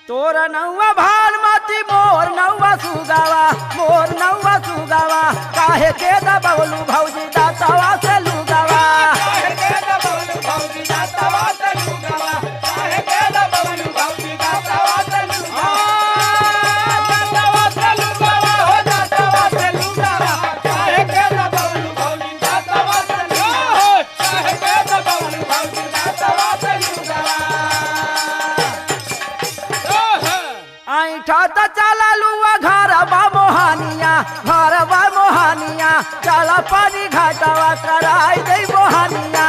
तोर नौवा भानमती मोर नौवा सुगावा काहे के दबवलू भौजी दातावा से लुगावा ऐठा त चललुआ घर बा मोहानिया चल पानी घाटवा कराई दे मोहानिया